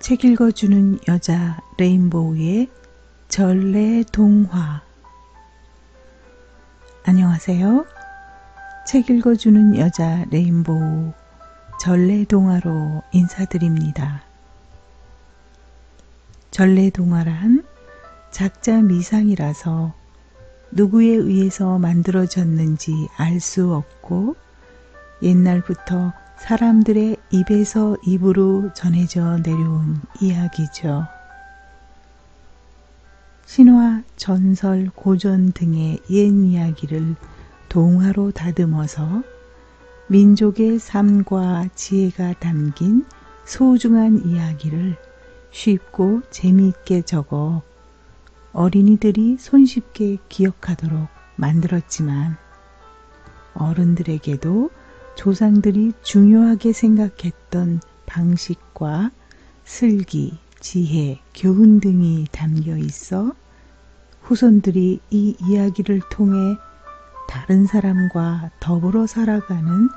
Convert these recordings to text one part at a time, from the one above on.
책 읽어주는 여자 레인보우의 전래동화. 안녕하세요. 책 읽어주는 여자 레인보우 전래동화로 인사드립니다. 전래동화란 작자 미상이라서 누구에 의해서 만들어졌는지 알 수 없고 옛날부터 사람들의 입에서 입으로 전해져 내려온 이야기죠. 신화, 전설, 고전 등의 옛 이야기를 동화로 다듬어서 민족의 삶과 지혜가 담긴 소중한 이야기를 쉽고 재미있게 적어 어린이들이 손쉽게 기억하도록 만들었지만 어른들에게도 조상들이 중요하게 생각했던 방식과 슬기, 지혜, 교훈 등이 담겨 있어 후손들이 이 이야기를 통해 다른 사람과 더불어 살아가는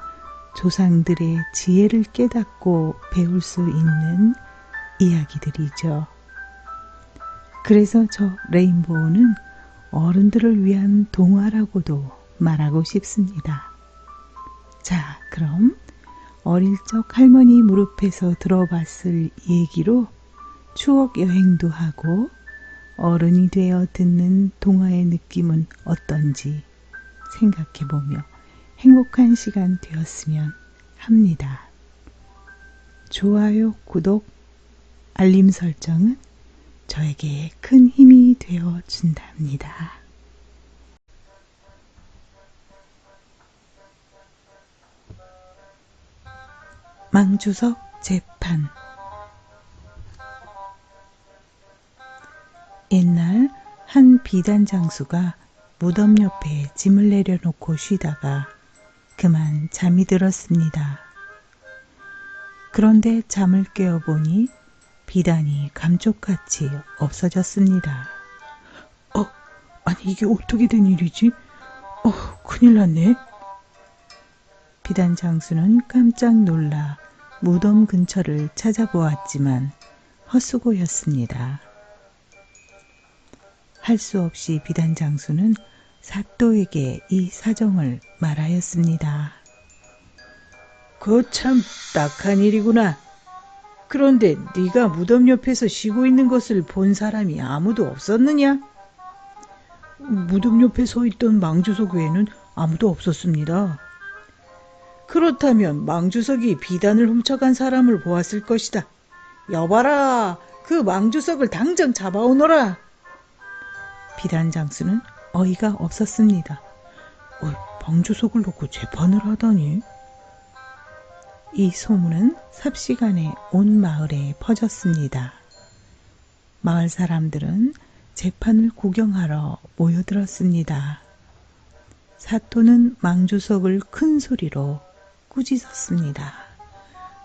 조상들의 지혜를 깨닫고 배울 수 있는 이야기들이죠. 그래서 저 레인보우는 어른들을 위한 동화라고도 말하고 싶습니다. 자, 그럼 어릴 적 할머니 무릎에서 들어봤을 얘기로 추억 여행도 하고 어른이 되어 듣는 동화의 느낌은 어떤지 생각해보며 행복한 시간 되었으면 합니다. 좋아요, 구독, 알림 설정은 저에게 큰 힘이 되어 준답니다. 망주석 재판. 옛날 한 비단 장수가 무덤 옆에 짐을 내려놓고 쉬다가 그만 잠이 들었습니다. 그런데 잠을 깨어보니 비단이 감쪽같이 없어졌습니다. 아니 이게 어떻게 된 일이지? 큰일 났네. 비단 장수는 깜짝 놀라 무덤 근처를 찾아보았지만 헛수고였습니다. 할 수 없이 비단 장수는 사또에게 이 사정을 말하였습니다. 거참 딱한 일이구나. 그런데 네가 무덤 옆에서 쉬고 있는 것을 본 사람이 아무도 없었느냐? 무덤 옆에 서 있던 망주석 외에는 아무도 없었습니다. 그렇다면 망주석이 비단을 훔쳐간 사람을 보았을 것이다. 여봐라, 그 망주석을 당장 잡아오너라. 비단 장수는 어이가 없었습니다. 망주석을 놓고 재판을 하다니. 이 소문은 삽시간에 온 마을에 퍼졌습니다. 마을 사람들은 재판을 구경하러 모여들었습니다. 사또는 망주석을 큰 소리로 꾸짖었습니다.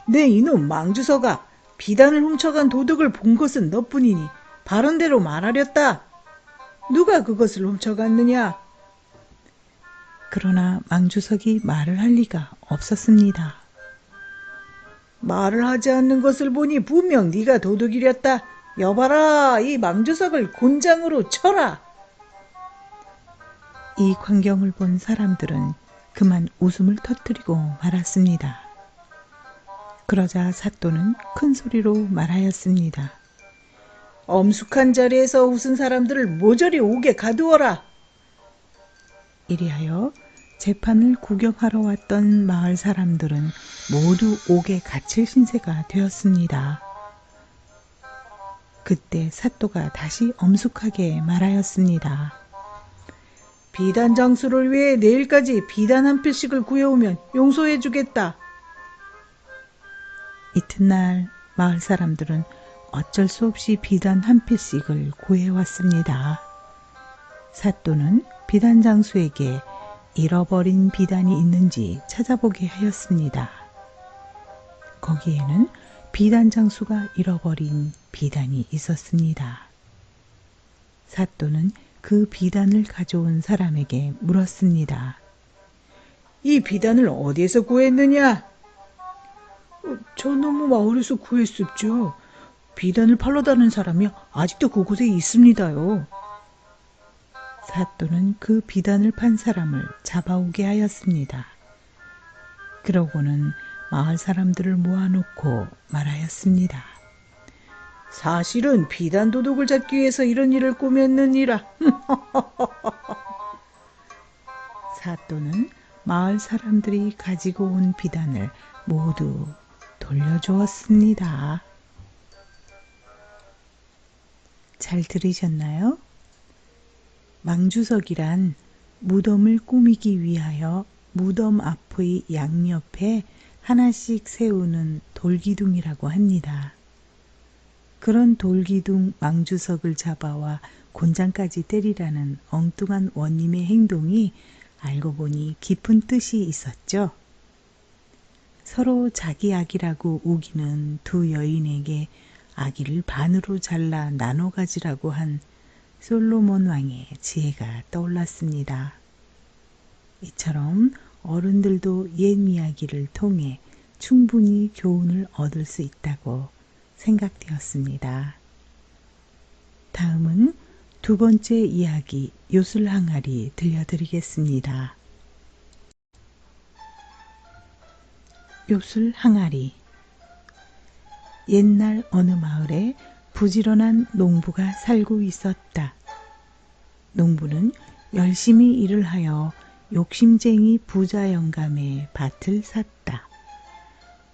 네 이놈 망주석아, 비단을 훔쳐간 도둑을 본 것은 너뿐이니 바른대로 말하렸다. 누가 그것을 훔쳐갔느냐? 그러나 망주석이 말을 할 리가 없었습니다. 말을 하지 않는 것을 보니 분명 네가 도둑이랬다. 여봐라, 이 망주석을 곤장으로 쳐라. 이 광경을 본 사람들은 그만 웃음을 터뜨리고 말았습니다. 그러자 사또는 큰 소리로 말하였습니다. 엄숙한 자리에서 웃은 사람들을 모조리 옥에 가두어라. 이리하여 재판을 구경하러 왔던 마을 사람들은 모두 옥에 갇힐 신세가 되었습니다. 그때 사또가 다시 엄숙하게 말하였습니다. 비단 장수를 위해 내일까지 비단 한 필씩을 구해오면 용서해 주겠다. 이튿날 마을 사람들은 어쩔 수 없이 비단 한 필씩을 구해왔습니다. 사또는 비단 장수에게 잃어버린 비단이 있는지 찾아보게 하였습니다. 거기에는 비단 장수가 잃어버린 비단이 있었습니다. 사또는 그 비단을 가져온 사람에게 물었습니다. 이 비단을 어디에서 구했느냐? 저 너무 마을에서 구했었죠. 비단을 팔러 다니는 사람이 아직도 그곳에 있습니다요. 사또는 그 비단을 판 사람을 잡아오게 하였습니다. 그러고는 마을 사람들을 모아놓고 말하였습니다. 사실은 비단 도둑을 잡기 위해서 이런 일을 꾸몄느니라. 사또는 마을 사람들이 가지고 온 비단을 모두 돌려주었습니다. 잘 들으셨나요? 망주석이란 무덤을 꾸미기 위하여 무덤 앞의 양옆에 하나씩 세우는 돌기둥이라고 합니다. 그런 돌기둥 망주석을 잡아와 곤장까지 때리라는 엉뚱한 원님의 행동이 알고 보니 깊은 뜻이 있었죠. 서로 자기 아기라고 우기는 두 여인에게 아기를 반으로 잘라 나눠 가지라고 한 솔로몬 왕의 지혜가 떠올랐습니다. 이처럼 어른들도 옛 이야기를 통해 충분히 교훈을 얻을 수 있다고 생각되었습니다. 다음은 두 번째 이야기 요술항아리 들려드리겠습니다. 요술항아리. 옛날 어느 마을에 부지런한 농부가 살고 있었다. 농부는 열심히 일을 하여 욕심쟁이 부자 영감의 밭을 샀다.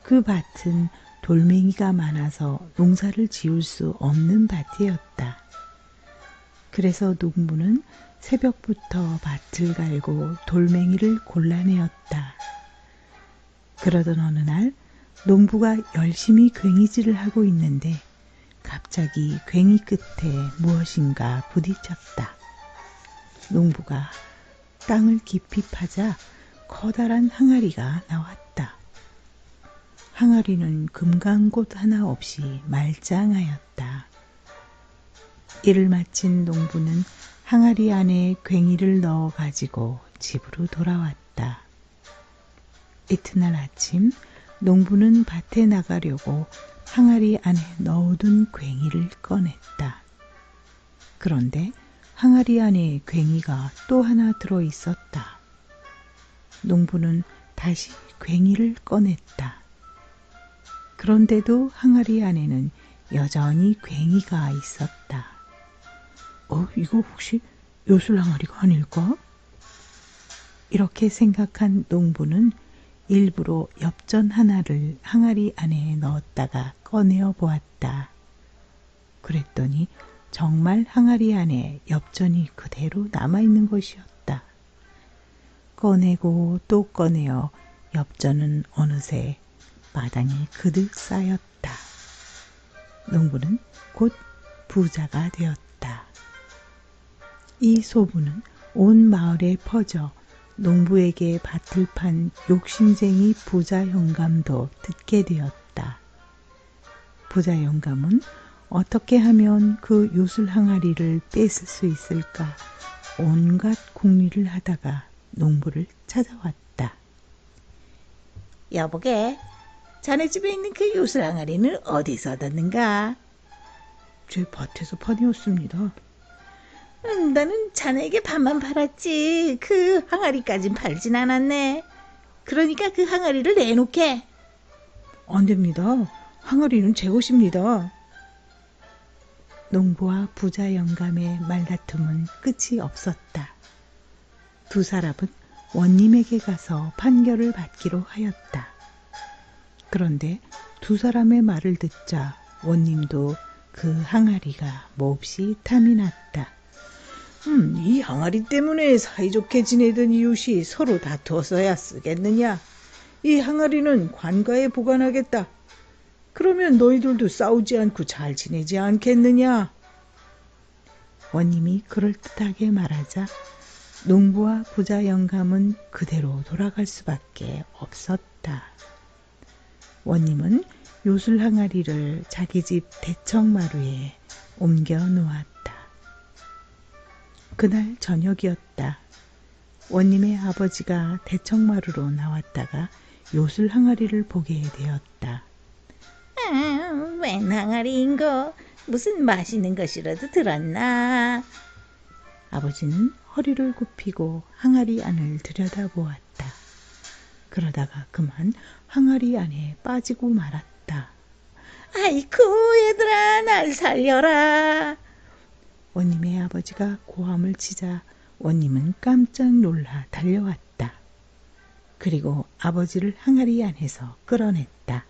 그 밭은 돌멩이가 많아서 농사를 지을 수 없는 밭이었다. 그래서 농부는 새벽부터 밭을 갈고 돌멩이를 골라내었다. 그러던 어느 날 농부가 열심히 괭이질을 하고 있는데 갑자기 괭이 끝에 무엇인가 부딪혔다. 농부가 땅을 깊이 파자 커다란 항아리가 나왔다. 항아리는 금강곳 하나 없이 말짱하였다. 일을 마친 농부는 항아리 안에 괭이를 넣어 가지고 집으로 돌아왔다. 이튿날 아침 농부는 밭에 나가려고 항아리 안에 넣어둔 괭이를 꺼냈다. 그런데 항아리 안에 괭이가 또 하나 들어 있었다. 농부는 다시 괭이를 꺼냈다. 그런데도 항아리 안에는 여전히 괭이가 있었다. 이거 혹시 요술 항아리가 아닐까? 이렇게 생각한 농부는 일부러 엽전 하나를 항아리 안에 넣었다가 꺼내어 보았다. 그랬더니 정말 항아리 안에 엽전이 그대로 남아있는 것이었다. 꺼내고 또 꺼내어 엽전은 어느새 마당에 그득 쌓였다. 농부는 곧 부자가 되었다. 이 소문은 온 마을에 퍼져 농부에게 밭을 판 욕심쟁이 부자 영감도 듣게 되었다. 부자 영감은 어떻게 하면 그 요술 항아리를 뺏을 수 있을까 온갖 궁리를 하다가 농부를 찾아왔다. 여보게, 자네 집에 있는 그 요술 항아리는 어디서 얻었는가? 제 밭에서 파내었습니다. 나는 자네에게 반만 팔았지. 그 항아리까진 팔진 않았네. 그러니까 그 항아리를 내놓게. 안 됩니다. 항아리는 제 것입니다. 농부와 부자 영감의 말다툼은 끝이 없었다. 두 사람은 원님에게 가서 판결을 받기로 하였다. 그런데 두 사람의 말을 듣자 원님도 그 항아리가 몹시 탐이 났다. 이 항아리 때문에 사이좋게 지내던 이웃이 서로 다투어서야 쓰겠느냐. 이 항아리는 관가에 보관하겠다. 그러면 너희들도 싸우지 않고 잘 지내지 않겠느냐. 원님이 그럴듯하게 말하자 농부와 부자 영감은 그대로 돌아갈 수밖에 없었다. 원님은 요술 항아리를 자기 집 대청마루에 옮겨 놓았다. 그날 저녁이었다. 원님의 아버지가 대청마루로 나왔다가 요술 항아리를 보게 되었다. 웬 항아리인거? 무슨 맛있는 것이라도 들었나? 아버지는 허리를 굽히고 항아리 안을 들여다보았다. 그러다가 그만 항아리 안에 빠지고 말았다. 아이쿠 얘들아 날 살려라. 원님의 아버지가 고함을 치자 원님은 깜짝 놀라 달려왔다. 그리고 아버지를 항아리 안에서 끌어냈다.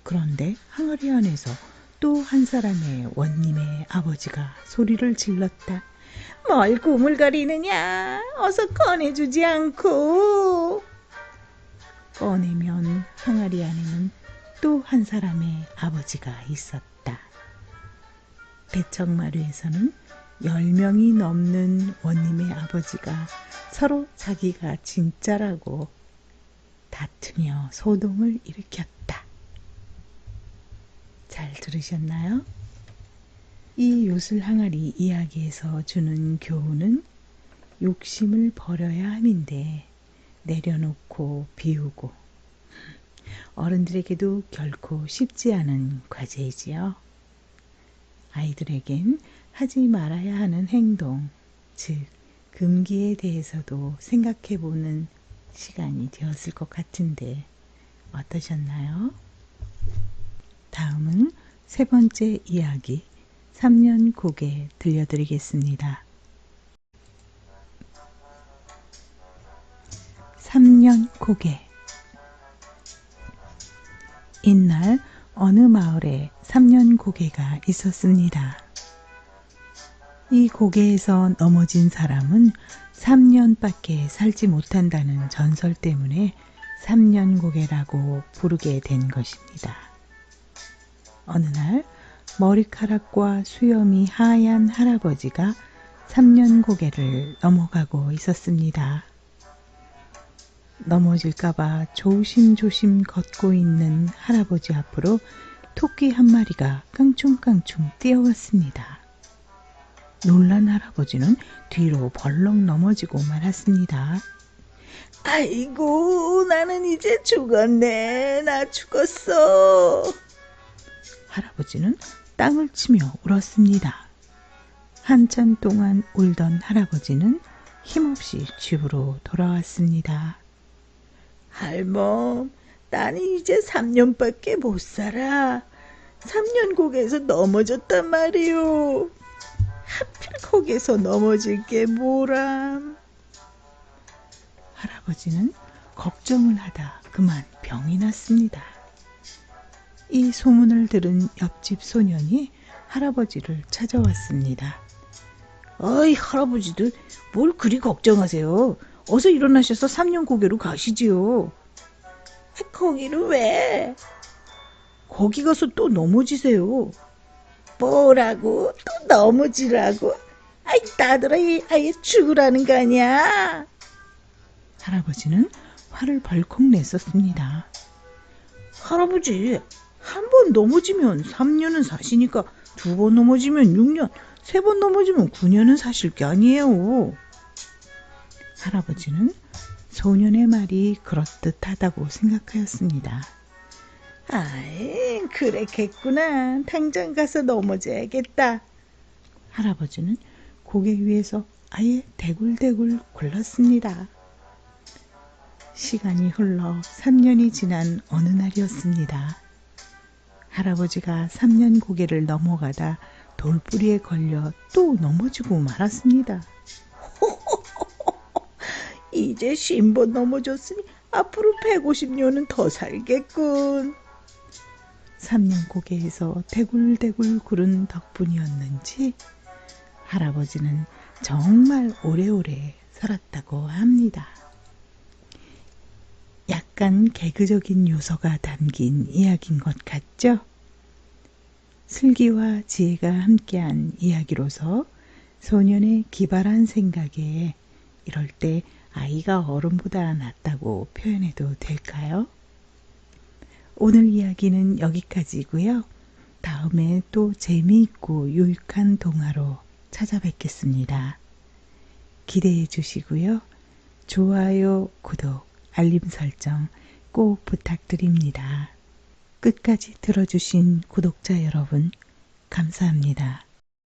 그런데 항아리 안에서 또 한 사람의 원님의 아버지가 소리를 질렀다. 뭘 구물거리느냐? 어서 꺼내주지 않고. 꺼내면 항아리 안에는 또 한 사람의 아버지가 있었다. 대청마루에서는 10명이 넘는 원님의 아버지가 서로 자기가 진짜라고 다투며 소동을 일으켰다. 잘 들으셨나요? 이 요술항아리 이야기에서 주는 교훈은 욕심을 버려야 함인데 내려놓고 비우고 어른들에게도 결코 쉽지 않은 과제이지요. 아이들에겐 하지 말아야 하는 행동, 즉 금기에 대해서도 생각해보는 시간이 되었을 것 같은데 어떠셨나요? 다음은 세 번째 이야기 3년 고개 들려드리겠습니다. 3년 고개. 옛날 어느 마을에 3년 고개가 있었습니다. 이 고개에서 넘어진 사람은 3년밖에 살지 못한다는 전설 때문에 3년 고개라고 부르게 된 것입니다. 어느 날 머리카락과 수염이 하얀 할아버지가 3년 고개를 넘어가고 있었습니다. 넘어질까봐 조심조심 걷고 있는 할아버지 앞으로 토끼 한 마리가 깡충깡충 뛰어왔습니다. 놀란 할아버지는 뒤로 벌렁 넘어지고 말았습니다. 아이고 나는 이제 죽었네. 나 죽었어. 할아버지는 땅을 치며 울었습니다. 한참 동안 울던 할아버지는 힘없이 집으로 돌아왔습니다. 할멈, 나는 이제 3년밖에 못 살아. 3년 고개에서 넘어졌단 말이오. 하필 거기에서 넘어질 게 뭐람. 할아버지는 걱정을 하다 그만 병이 났습니다. 이 소문을 들은 옆집 소년이 할아버지를 찾아왔습니다. 어이 할아버지들 뭘 그리 걱정하세요. 어서 일어나셔서 3년 고개로 가시지요. 거기를 왜? 거기 가서 또 넘어지세요. 뭐라고? 또 넘어지라고? 아이 나더러 아예 죽으라는 거 아니야? 할아버지는 화를 벌컥 냈었습니다. 할아버지, 한 번 넘어지면 3년은 사시니까 2번 넘어지면 6년, 3번 넘어지면 9년은 사실 게 아니에요. 할아버지는 소년의 말이 그럴듯하다고 생각하였습니다. 아이, 그랬겠구나. 당장 가서 넘어져야겠다. 할아버지는 고개 위에서 아예 대굴대굴 굴렀습니다. 시간이 흘러 3년이 지난 어느 날이었습니다. 할아버지가 3년 고개를 넘어가다 돌뿌리에 걸려 또 넘어지고 말았습니다. 이제 50번 넘어졌으니 앞으로 150년은 더 살겠군. 3년 고개에서 대굴대굴 구른 덕분이었는지 할아버지는 정말 오래오래 살았다고 합니다. 약간 개그적인 요소가 담긴 이야기인 것 같죠? 슬기와 지혜가 함께한 이야기로서 소년의 기발한 생각에 이럴 때 아이가 어른보다 낫다고 표현해도 될까요? 오늘 이야기는 여기까지고요. 다음에 또 재미있고 유익한 동화로 찾아뵙겠습니다. 기대해 주시고요. 좋아요, 구독, 알림 설정 꼭 부탁드립니다. 끝까지 들어주신 구독자 여러분, 감사합니다.